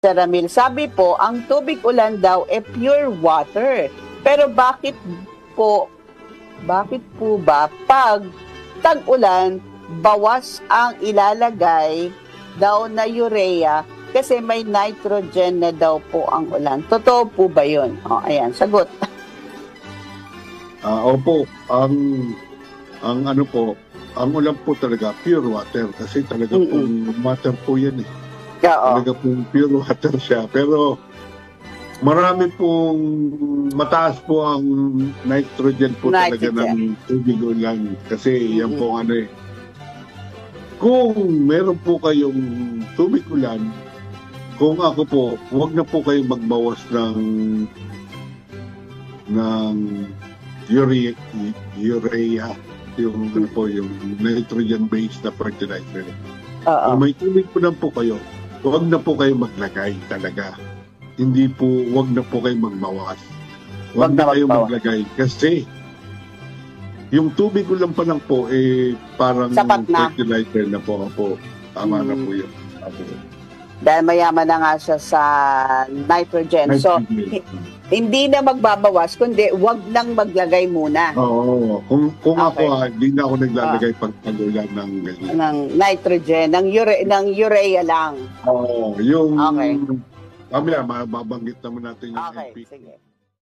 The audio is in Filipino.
Sir Ramil, sabi po, ang tubig ulan daw pure water. Pero bakit po ba pag tag-ulan, bawas ang ilalagay daw na urea kasi may nitrogen na daw po ang ulan? Totoo po ba yun? O, ayan, sagot. Opo, ang ano po, ang ulan po talaga pure water kasi talaga pong water po yan eh. Talaga pong pure water siya. Pero marami pong mataas po ang nitrogen po talaga ng tubig ulan kasi yan po ano eh. Kung meron po kayong tubig ulan, kung ako po, huwag na po kayong magbawas ng urea, yung ano po, yung nitrogen-based na fertilizer. Kung may tubig po lang po kayo, huwag na po kayo maglagay talaga. Hindi po, huwag na po kayo magbawas. Huwag na kayo maglagay kasi yung tubig ulan pa lang po parang fertilizer na po. Tama na po yun. Dahil mayaman na nga siya sa nitrogen. So, hindi na magbabawas, kundi wag nang maglagay muna. Oo. Kung ako, hindi na ako naglalagay pag ulan ng ganyan. Ng nitrogen, ng urea lang. Oo. Yung... Mamaya, mababanggit naman natin yung Okay, sige.